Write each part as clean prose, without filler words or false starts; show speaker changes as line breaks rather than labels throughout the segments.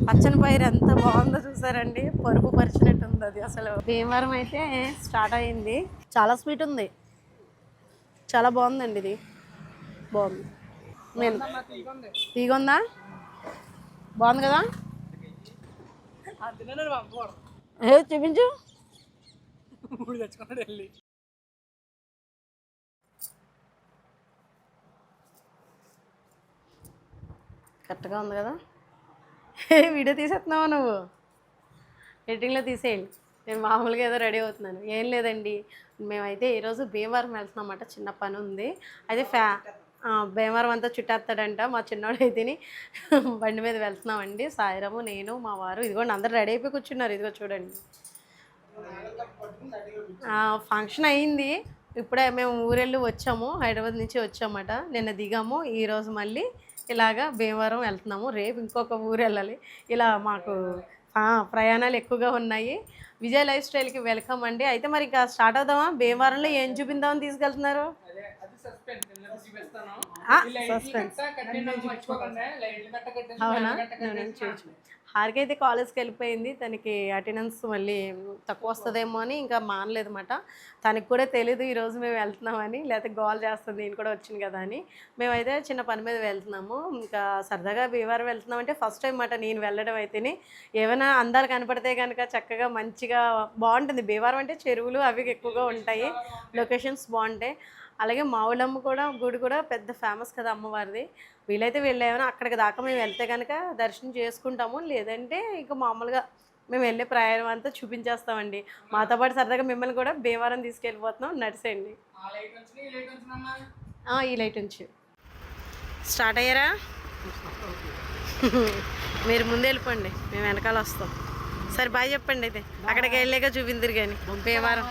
పచ్చని పైరు ఎంత బాగుందో చూసారండి. పరుపు పరిచినట్టు ఉంది అది. అసలు భీమవరం అయితే స్టార్ట్ అయింది. చాలా స్వీట్ ఉంది, చాలా బాగుందండి. ఇది బాగుంది. నేను తీగుందా, బాగుంది కదా. ఏ చూపించు. కరెక్ట్గా ఉంది కదా. వీడియో తీసేస్తున్నావా నువ్వు? ఎడిటింగ్లో తీసేయండి. నేను మామూలుగా ఏదో రెడీ అవుతున్నాను. ఏం లేదండి, మేమైతే ఈరోజు భీమవరం వెళ్తున్నామన్నమాట. చిన్న పని ఉంది. అయితే భీమవరం అంతా చుట్టేస్తాడంట మా చిన్నోడు. అయితేని బండి మీద వెళ్తున్నామండి. సాయిరాము, నేను, మా వారు. ఇదిగోండి అందరు రెడీ అయిపోయి కూర్చున్నారు. ఇదిగో చూడండి. ఫంక్షన్ అయ్యింది. ఇప్పుడే మేము ఊరెళ్ళి వచ్చాము, హైదరాబాద్ నుంచి వచ్చామట. నిన్న దిగాము. ఈరోజు మళ్ళీ ఇలాగా భీమవరం వెళ్తున్నాము. రేపు ఇంకొక ఊరు వెళ్ళాలి. ఇలా మాకు ప్రయాణాలు ఎక్కువగా ఉన్నాయి. విజయ్ లైఫ్ స్టైల్కి వెల్కమ్ అండి. అయితే మరి ఇంకా స్టార్ట్ అవుదామా? భీమవరంలో ఏం చూపిందామని తీసుకెళ్తున్నారు? అవునా, హారిక అయితే కాలేజ్కి వెళ్ళిపోయింది. తనకి అటెండెన్స్ మళ్ళీ తక్కువ వస్తుందేమో అని ఇంకా మానలేదన్నమాట. తనకి కూడా తెలీదు ఈరోజు మేము వెళ్తున్నామని, లేకపోతే గోల్ చేస్తుంది నేను కూడా వచ్చింది కదా అని. మేమైతే చిన్న పని మీద వెళ్తున్నాము. ఇంకా సరదాగా భీమవరం వెళ్తున్నామంటే ఫస్ట్ టైం అన్నమాట నేను వెళ్ళడం. అయితేనే ఏమైనా అందాలు కనపడితే కనుక చక్కగా మంచిగా బాగుంటుంది. భీమవరం అంటే చెరువులు అవి ఎక్కువగా ఉంటాయి, లొకేషన్స్ బాగుంటాయి. అలాగే మావులమ్మ కూడా గుడి కూడా పెద్ద ఫేమస్ కదా అమ్మవారిది. వీలైతే వెళ్ళేమైనా అక్కడికి దాకా మేము వెళ్తే కనుక దర్శనం చేసుకుంటాము. లేదంటే ఇక మామూలుగా మేము వెళ్ళే ప్రయాణం అంతా చూపించేస్తామండి. మాతో పాటు సరదాగా మిమ్మల్ని కూడా భీమవరం తీసుకెళ్ళిపోతున్నాం. నడిసేయండి. ఈ లైట్ నుంచి స్టార్ట్ అయ్యారా? మీరు ముందు వెళ్ళిపోండి, మేము వెనకాల వస్తాం. సరే బాయ్ చెప్పండి. అయితే అక్కడికి వెళ్ళాక చూపిందిరు కానీ భీమవరం.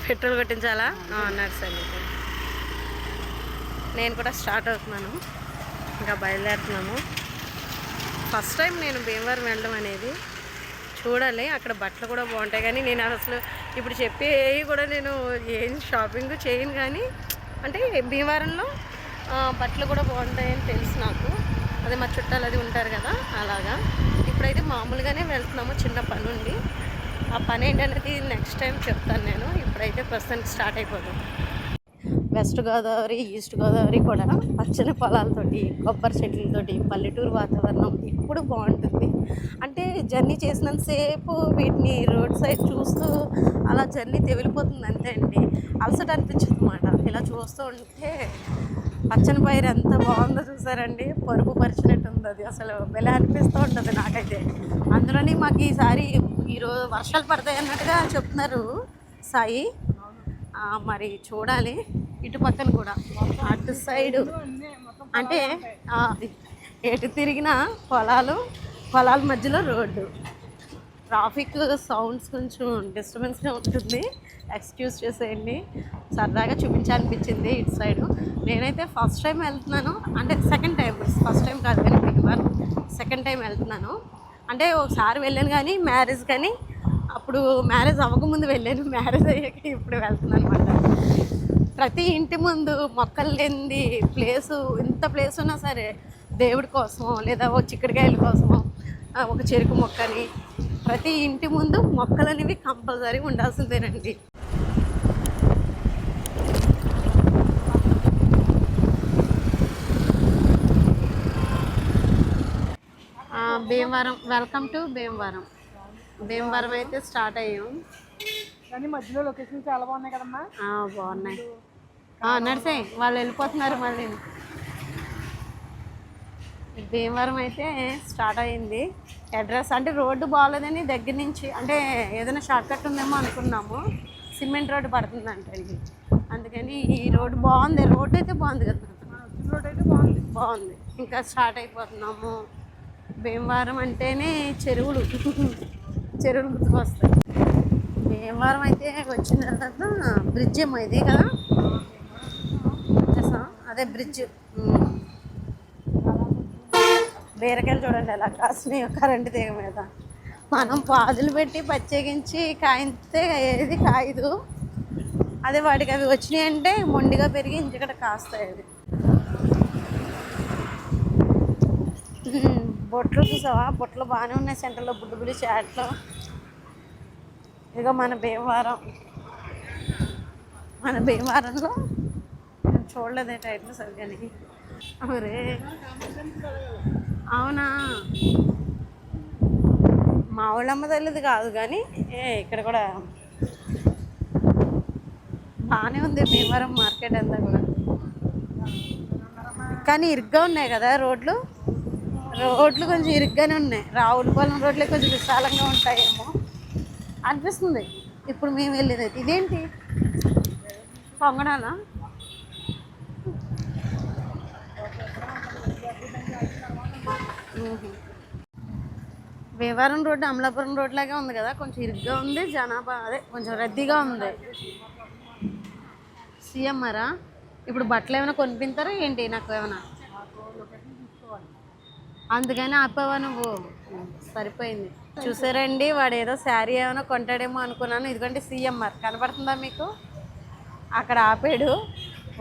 పెట్రోల్ కొట్టించాలా? నడిసండి. నేను కూడా స్టార్ట్ అవుతున్నాను, ఇంకా బయలుదేరుతున్నాము. ఫస్ట్ టైం నేను భీమవరం వెళ్ళడం అనేది. చూడాలి, అక్కడ బట్టలు కూడా బాగుంటాయి. కానీ నేను అసలు ఇప్పుడు చెప్పేవి కూడా నేను ఏం షాపింగ్ చేయను. కానీ అంటే భీమవరంలో బట్టలు కూడా బాగుంటాయని తెలుసు నాకు. అదే మా చుట్టాలు అది ఉంటారు కదా, అలాగా. ఇప్పుడైతే మామూలుగానే వెళ్తున్నాము, చిన్న పని ఉంది. ఆ పని ఏంటనేది నెక్స్ట్ టైం చెప్తాను నేను. ఇప్పుడైతే ప్రస్తుతానికి స్టార్ట్ అయిపోతాం. వెస్ట్ గోదావరి, ఈస్ట్ గోదావరి కూడా పచ్చని పొలాలతోటి, కొబ్బరి చెట్లతోటి, పల్లెటూరు వాతావరణం ఎప్పుడు బాగుంటుంది. అంటే జర్నీ చేసినంతసేపు వీటిని రోడ్ సైడ్ చూస్తూ అలా జర్నీ తెగిలిపోతుంది అంతే అండి. అలసట అనిపించింది అన్నమాట. ఇలా చూస్తూ ఉంటే పచ్చని పైరు ఎంత బాగుందో చూసారండి. పరుపు పరిచినట్టు ఉంది అది. అసలు భలే అనిపిస్తూ ఉంటుంది నాకైతే. అందులోని మాకు ఈసారి ఈరోజు వర్షాలు పడతాయి అన్నట్టుగా చెప్తున్నారు సాయి. మరి చూడాలి. ఇటు పక్కన కూడా అటు సైడు అంటే ఎటు తిరిగిన పొలాల మధ్యలో రోడ్డు. ట్రాఫిక్ సౌండ్స్ కొంచెం డిస్టర్బెన్స్గా ఉంటుంది, ఎక్స్క్యూజ్ చేసేయండి. సరదాగా చూపించాలనిపించింది ఇటు సైడు. నేనైతే ఫస్ట్ టైం వెళ్తున్నాను, అంటే సెకండ్ టైం. ఫస్ట్ టైం కాదు కానీ భీమవరం సెకండ్ టైం వెళ్తున్నాను. అంటే ఒకసారి వెళ్ళాను కానీ మ్యారేజ్, కానీ అప్పుడు మ్యారేజ్ అవ్వకముందు వెళ్ళాను. మ్యారేజ్ అయ్యాక ఇప్పుడు వెళ్తున్నాను అనమాట. ప్రతి ఇంటి ముందు మొక్కలు లేనిది ప్లేసు, ఇంత ప్లేస్ ఉన్నా సరే దేవుడి కోసమో లేదా ఓ చిక్కుడుకాయల కోసమో ఒక చెరుకు మొక్కని, ప్రతి ఇంటి ముందు మొక్కలు అనేవి కంపల్సరీ ఉండాల్సిందేనండి. Bhimavaram, welcome to Bhimavaram. భీమవరం అయితే స్టార్ట్ అయ్యాం.
కానీ మధ్యలో లొకేషన్ చాలా బాగున్నాయి కదమ్మా.
బాగున్నాయి. నడిసే వాళ్ళు వెళ్ళిపోతున్నారు మళ్ళీ. భీమవరం అయితే స్టార్ట్ అయింది. అడ్రస్ అంటే రోడ్డు బాగోలేదని దగ్గర నుంచి, అంటే ఏదైనా షార్ట్ కట్ ఉందేమో అనుకున్నాము. సిమెంట్ రోడ్డు పడుతుందంటండి, అందుకని ఈ రోడ్డు బాగుంది. రోడ్డు అయితే బాగుంది కదా,
రోడ్ అయితే
బాగుంది. ఇంకా స్టార్ట్ అయిపోతున్నాము. భీమవరం అంటేనే చెరువులు గుర్తుకొస్తాయి. భీమవరం అయితే వచ్చిన తర్వాత బ్రిడ్జ్ ఏమో ఇది కదా, అదే బ్రిడ్జ్. బీరకాయలు చూడండి ఎలా కాసినాయి కరెంటు తీగ మీద. మనం పాదులు పెట్టి ప్రత్యేకించి కాయితే ఏది కాయదు. అదే వాటికి అవి వచ్చినాయి అంటే మొండిగా పెరిగి ఇంటికడ కాస్తాయి. అది బొట్లు చూసావా, బొట్లు బాగానే ఉన్నాయి సెంటర్లో, బుడ్డి బుడ్డి చాట్లు. ఇదిగో మన భీమవరంలో నేను చూడలేదే టైటిల్ సరిగ్గాని. అవరే అవునా, మా ఊళ్ళమ్మ తల్లిది కాదు కానీ ఇక్కడ కూడా బాగానే ఉంది భీమవరం మార్కెట్ అంతా కూడా. కానీ ఇరుగ్గా ఉన్నాయి కదా రోడ్లు కొంచెం ఇరుగ్గానే ఉన్నాయి. రావులపాలెం రోడ్లే కొంచెం విశాలంగా ఉంటాయేమో అనిపిస్తుంది ఇప్పుడు మేము వెళ్ళేది. ఇదేంటి పొంగనాలా? భీమవరం రోడ్డు అమలాపురం రోడ్ లాగా ఉంది కదా, కొంచెం ఇరుగ్గా ఉంది, జనాభా అదే కొంచెం రద్దీగా ఉంది. సీఎంఆరా? ఇప్పుడు బట్టలు ఏమైనా కొనిపించారా ఏంటి? నాకు ఏమైనా అందుకని ఆపావా నువ్వు? సరిపోయింది. చూసారండి, వాడు ఏదో శారీ ఏమైనా కొంటాడేమో అనుకున్నాను. ఇదిగోండి సీఎంఆర్ కనపడుతుందా మీకు? అక్కడ ఆపాడు.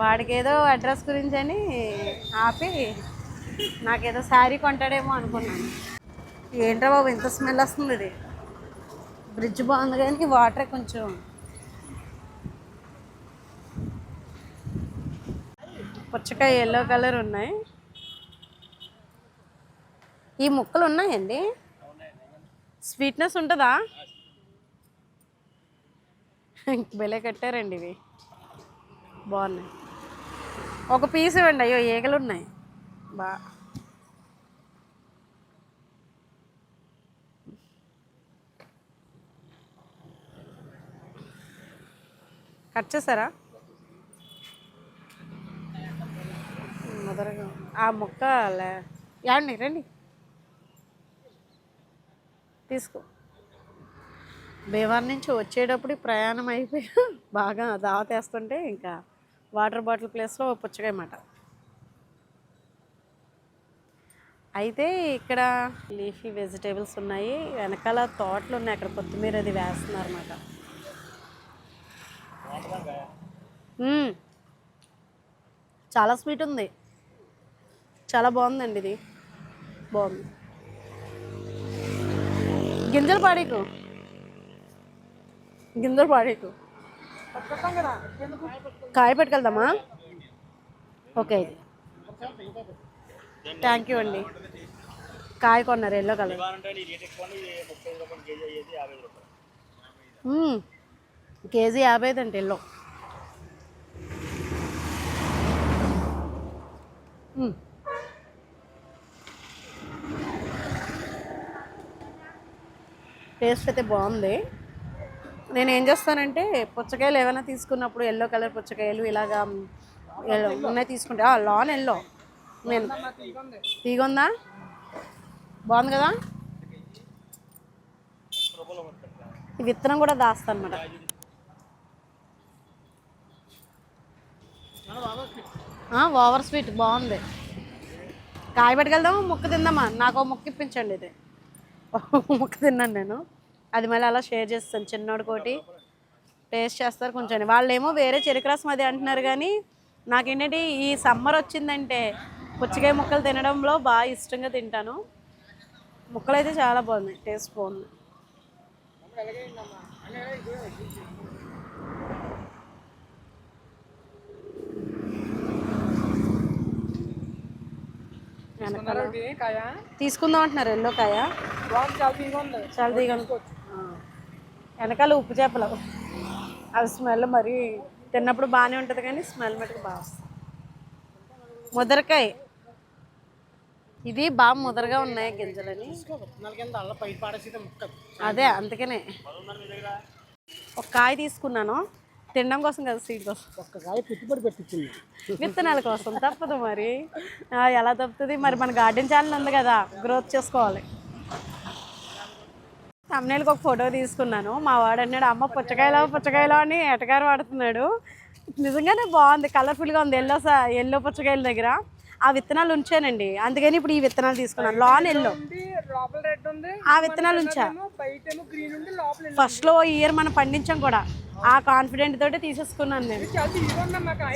వాడికి ఏదో అడ్రస్ గురించి అని ఆపి నాకేదో శారీ కొంటాడేమో అనుకున్నాను. ఏంట్రా బాబు ఇంత స్మెల్ వస్తుంది? ఇది బ్రిడ్జ్ బాగుంది కానీ వాటర్ కొంచెం పుచ్చకాయ ఎల్లో కలర్ ఉన్నాయి. ఈ ముక్కలు ఉన్నాయండి, స్వీట్నెస్ ఉంటుందా? బెలే కట్టారండి ఇవి, బాగున్నాయి. ఒక పీస్ ఇవ్వండి. అయ్యో ఈగలు ఉన్నాయి. కట్ చేస్తారా? మొదలుగా ఆ ముక్క యాండి రండి తీసుకో. భీమవరం నుంచి వచ్చేటప్పుడు ప్రయాణం అయిపోయి బాగా దావతేస్తుంటే ఇంకా వాటర్ బాటిల్ ప్లేస్లో పుచ్చకాయ మాట. అయితే ఇక్కడ లీఫీ వెజిటేబుల్స్ ఉన్నాయి, వెనకాల తోటలు ఉన్నాయి, అక్కడ కొత్తిమీర అది వేస్తున్నారు అన్నమాట. చాలా స్వీట్ ఉంది, చాలా బాగుందండి. ఇది బాగుంది. గింజలు పాడేకు కాయ పెట్టుకెళ్దామా? ఓకే, ఇది థ్యాంక్ యూ అండి. కాయ కొన్నారు ఎల్లో కలర్. కేజీ 50 అంటే ఎల్లో. టేస్ట్ అయితే బాగుంది. నేను ఏం చేస్తానంటే పుచ్చకాయలు ఏమైనా తీసుకున్నప్పుడు ఎల్లో కలర్ పుచ్చకాయలు ఇలాగా ఉన్నాయి తీసుకుంటే లాన్ ఎల్లో. నేను తీగొందా బాగుంది కదా. ఈ విత్తనం కూడా దాస్తాను అన్నమాట. ఓవర్ స్వీట్ బాగుంది. కాయ పెట్టుకెళ్దామా, ముక్క తిందామా? నాకు ఒక ముక్క ఇప్పించండి. ఇది ముక్క తిన్నాను నేను, అది మళ్ళీ అలా షేర్ చేస్తాను. చిన్నోడు కోటి టేస్ట్ చేస్తారు కొంచెం. వాళ్ళేమో వేరే చెరుకు రసం అది అంటున్నారు కానీ నాకేంటంటే ఈ సమ్మర్ వచ్చిందంటే పుచ్చకాయ ముక్కలు తినడంలో బాగా ఇష్టంగా తింటాను. ముక్కలు అయితే చాలా బాగున్నాయి, టేస్ట్ బాగుంది. తీసుకుందాం అంటున్నారు ఎల్లో కాయ, చాలా తీగ. వెనకాల ఉప్పు చేపలు అవి స్మెల్ మరి తిన్నప్పుడు బాగానే ఉంటుంది కానీ స్మెల్ మటుకు బాగా వస్తుంది. ముదరకాయ ఇది బాగా ముదరగా ఉన్నాయి గింజలని. అదే అందుకనే ఒక కాయ తీసుకున్నాను, తినడం కోసం కదా, సీడ్ కోసం. ఒక్కకాయ పెట్టుబడి పెట్టించింది, విత్తనాల కోసం. తప్పదు మరి, ఎలా తప్పుతుంది మరి? మన గార్డెన్ ఛానల్ ఉంది కదా, గ్రోత్ చేసుకోవాలి. తమ్నేల్కి ఒక ఫోటో తీసుకున్నాను. మా వాడు అన్నాడు, అమ్మ పుచ్చకాయలో అని ఎటకారు వాడుతున్నాడు. నిజంగానే బాగుంది, కలర్ఫుల్గా ఉంది. ఎల్లో పుచ్చకాయల దగ్గర ఆ విత్తనాలు ఉంచానండి, అందుకని ఇప్పుడు ఈ విత్తనాలు తీసుకున్నాను. లాన్ ఎల్లో, ఆ విత్తనాలు ఉంచా. ఫస్ట్లో ఈ ఇయర్ మనం పండించాం కూడా, ఆ కాన్ఫిడెంట్ తోటి తీసేసుకున్నాను నేను.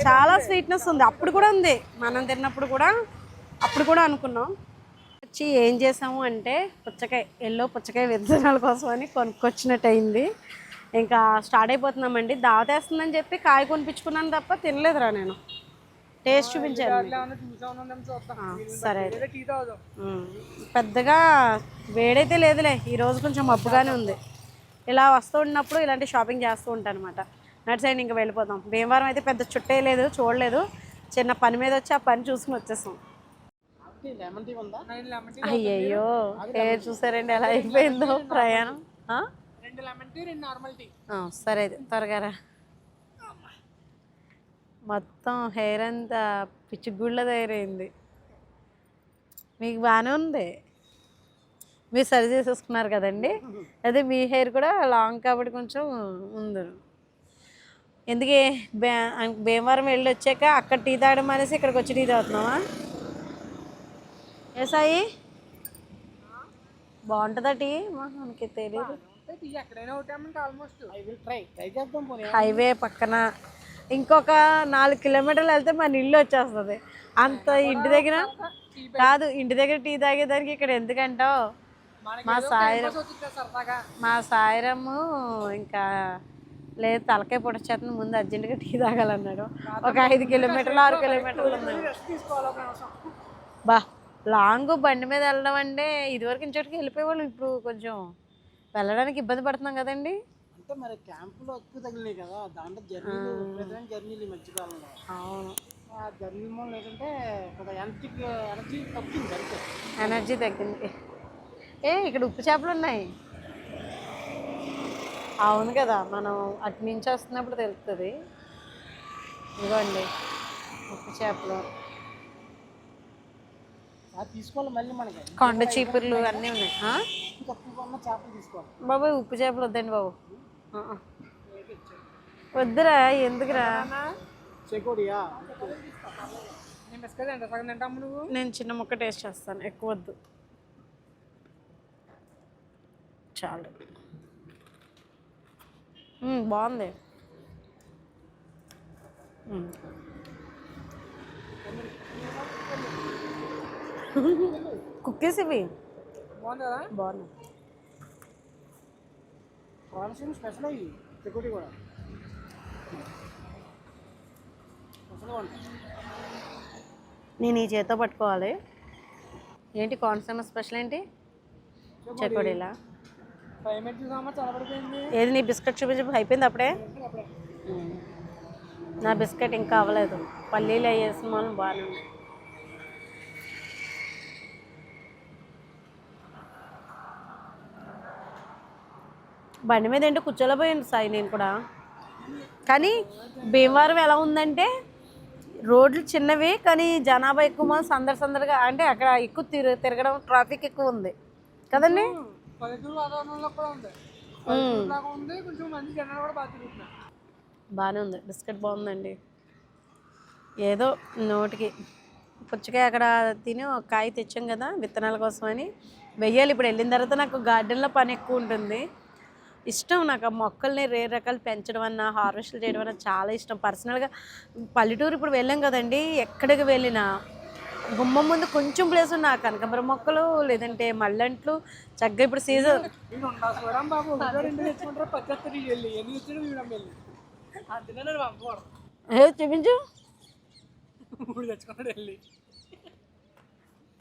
చాలా స్వీట్నెస్ ఉంది, అప్పుడు కూడా ఉంది మనం తిన్నప్పుడు కూడా, అప్పుడు కూడా అనుకున్నాం. వచ్చి ఏం చేసాము అంటే పుచ్చకాయ విత్తనాల కోసం అని కొనుక్కొచ్చినట్టు అయింది. ఇంకా స్టార్ట్ అయిపోతున్నామండి. దావతేస్తుందని చెప్పి కాయ కొనిపించుకున్నాను తప్ప తినలేదురా నేను. టేస్ట్ చూపించాను సరే పెద్దగా వేడైతే లేదులే, ఈరోజు కొంచెం మబ్బుగానే ఉంది. ఇలా వస్తూ ఉన్నప్పుడు ఇలాంటి షాపింగ్ చేస్తూ ఉంటాను అనమాట. నట్ సైడ్ ఇంకా వెళ్ళిపోతాం. భీమవరం అయితే పెద్ద చుట్టే లేదు, చూడలేదు, చిన్న పని మీద వచ్చి ఆ పని చూసుకుని వచ్చేస్తాం. అయ్యయ్యో చూసారండి ఎలా అయిపోయిందో ప్రయాణం. సరే అయితే త్వరగా రా. మొత్తం హెయిర్ అంతా పిచ్చిగుళ్ళ తయారైంది. మీకు బాగానే ఉంది, మీరు సరి చేసేసుకున్నారు కదండి. అదే మీ హెయిర్ కూడా లాంగ్ కాబట్టి కొంచెం ఉంది. ఎందుకే భీమవరం వెళ్ళి వచ్చాక అక్కడ టీ తాగడం అనేసి ఇక్కడికి వచ్చి టీ తాగుతున్నావా? ఏ సాయి బాగుంటుందా టీ? మనకి తెలియదు. హైవే పక్కన ఇంకొక 4 కిలోమీటర్లు వెళ్తే మన ఇల్లు వచ్చేస్తుంది. అంత ఇంటి దగ్గర కాదు, ఇంటి దగ్గర టీ తాగేదానికి ఇక్కడ ఎందుకంటావు? మా సాయిరము ఇంకా లేదు, తలకాయ పొడిచేతను, ముందు అర్జెంటుగా టీ తాగాలన్నాడు. ఒక 5 కిలోమీటర్లు 6 కిలోమీటర్లు ఉంది. బా లాంగ్ బండి మీద వెళ్ళడం అంటే ఇదివరకు ఇంచోటికి వెళ్ళిపోయేవాళ్ళు, ఇప్పుడు కొంచెం వెళ్ళడానికి ఇబ్బంది పడుతున్నాం కదండి.
అంటే మరి క్యాంపులో ఎక్కువ తగిలినాయి కదా, దాంట్లో జర్నీలు ఈ మధ్యకాలంలో. అవును, ఆ జర్నీ మూలం ఏంటంటే ఎనర్జీ తగ్గింది, అంతే
ఎనర్జీ తగ్గింది. ఇక్కడ ఉప్పు చేపలు ఉన్నాయి. అవును కదా, మనం అటు నుంచి వస్తున్నప్పుడు తెలుస్తుంది. ఇదిగోండి ఉప్పు చేపలు,
తీసుకోవాలి. మళ్ళీ మనకి
కొండ చీపుర్లు అన్నీ ఉన్నాయి.
చేపలు తీసుకోవాలి
బాబాయ్, ఉప్పు చేపలు వద్దండి బాబు. వద్దురా, ఎందుకురా? నేను చిన్న ముక్క టేస్ట్ చేస్తాను, ఎక్కువ వద్దు, చాలు. బాగుంది. కుక్కీస్ ఇవి బాగున్నాయి.
కోనసీమ స్పెషల్ అయ్యి చెకోటి కూడా
నేను ఈ చేతితో పట్టుకోవాలి. ఏంటి కోనసీమ స్పెషల్ ఏంటి? చెకోడీలా? ఏది నీ బిస్కెట్ చూపించి అయిపోయింది అప్పుడే? నా బిస్కెట్ ఇంకా అవ్వలేదు, పల్లీలు వేసిన వాళ్ళు బాగానే ఉంది. బండి మీద ఏంటో కూర్చోలేకపోయింది సాయి నేను కూడా. కానీ భీమవరం ఎలా ఉందంటే రోడ్లు చిన్నవి కానీ జనాభా ఎక్కువ, సందడిగా, అంటే అక్కడ ఎక్కువ తిరగడం, ట్రాఫిక్ ఎక్కువ ఉంది కదండి. బాగానే ఉంది, బిస్కెట్ బాగుందండి. ఏదో నోటికి పుచ్చకాయ అక్కడ తిని ఒక కాయ తెచ్చాం కదా విత్తనాల కోసం అని వెయ్యాలి. ఇప్పుడు వెళ్ళిన తర్వాత నాకు గార్డెన్లో పని ఎక్కువ ఉంటుంది. ఇష్టం నాకు ఆ మొక్కల్ని రకాలు పెంచడం అన్నా, హార్వెస్ట్లు చేయడం అన్నా చాలా ఇష్టం. పర్సనల్గా పల్లెటూరు ఇప్పుడు వెళ్ళాం కదండి, ఎక్కడికి వెళ్ళినా గుమ్మం ముందు కొంచెం ప్లేస్ ఉన్న కనకాంబరం మొక్కలు, లేదంటే మల్లెంట్లు చక్కగా ఇప్పుడు సీజన్. చూపించు,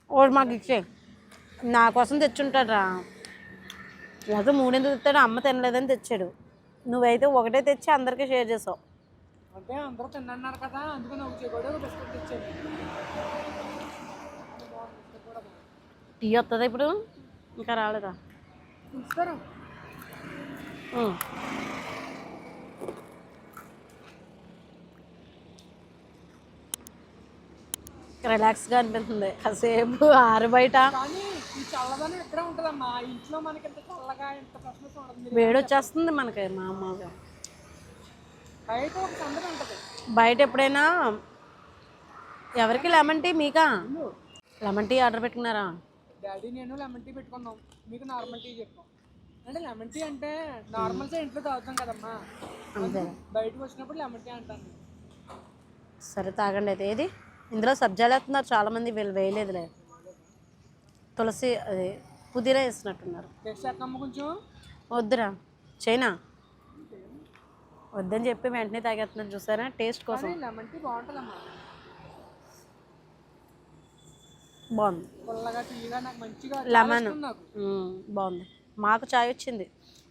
ఓడి మాకు ఇచ్చే, నా కోసం తెచ్చుంటాడు రా. లేకపోతే 3 ఎందుకు తెచ్చాడు? అమ్మ తినలేదని తెచ్చాడు. నువ్వైతే ఒకటే తెచ్చి అందరికీ షేర్ చేసావు.
అంటే అందరూ తిన్నారు కదా, అందుకని
టీ వస్తుందా ఇప్పుడు? ఇంకా రాలేదా? రిలాక్స్గా అనిపిస్తుంది కాసేపు ఆరు బయట. వేడి వచ్చేస్తుంది మనకి మామూలుగా. బయట ఎప్పుడైనా ఎవరికి లెమన్ టీ? మీకా లెమన్ టీ ఆర్డర్ పెట్టుకున్నారా?
డాడీ నేను లెమన్ టీ పెట్టుకున్నాం, మీకు నార్మల్ టీ చెప్పాం. అంటే లెమన్ టీ అంటే నార్మల్ టీ ఇంట్లో తాగుతాం కదమ్మా, బయటకు వచ్చినప్పుడు లెమన్ టీ అంటాను.
సరే తాగండి అయితే. ఏది ఇందులో సబ్జాలు వేస్తున్నారు చాలామంది, వీళ్ళు వేయలేదులే. తులసి అదే పుదీనా వేసినట్టున్నారు.
టేస్ట్ చేస్తాము కొంచెం.
వద్దురా చైనా వద్దని చెప్పి వెంటనే తాగేస్తున్నారు చూసారా టేస్ట్ కోసం.
లెమన్ టీ బాగుంటుందమ్మా.
బాగుంది
పుల్లగా తీయగా నాకు మంచిగా
లెమన్
నాకు.
బాగుంది. మాకు చాయ్ వచ్చింది.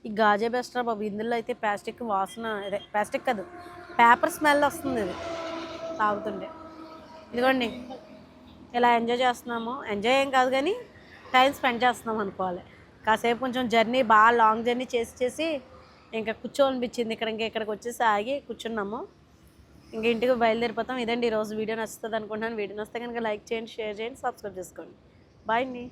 ఈ గాజే బెస్ట్ రా బాబు. ఇందులో అయితే ప్లాస్టిక్ వాసన అదే ప్లాస్టిక్ కాదు పేపర్ స్మెల్ వస్తుంది ఇది తాగుతుంటే. ఇదిగోండి ఇలా ఎంజాయ్ చేస్తున్నాము. ఎంజాయ్ ఏం కాదు కానీ టైం స్పెండ్ చేస్తున్నాం అనుకోవాలి. కాసేపు కొంచెం జర్నీ బాగా లాంగ్ జర్నీ చేసి ఇంకా కూర్చోనిపించింది. ఇక్కడికి వచ్చేసి ఆగి కూర్చున్నాము. ఇంక ఇంటికి బయలుదేరిపోతాం. ఇదండి ఈరోజు వీడియో నచ్చుతుంది అనుకుంటున్నాను. వీడియో నచ్చితే కనుక లైక్ చేయండి, షేర్ చేయండి, సబ్స్క్రైబ్ చేసుకోండి. బాయ్ అండి.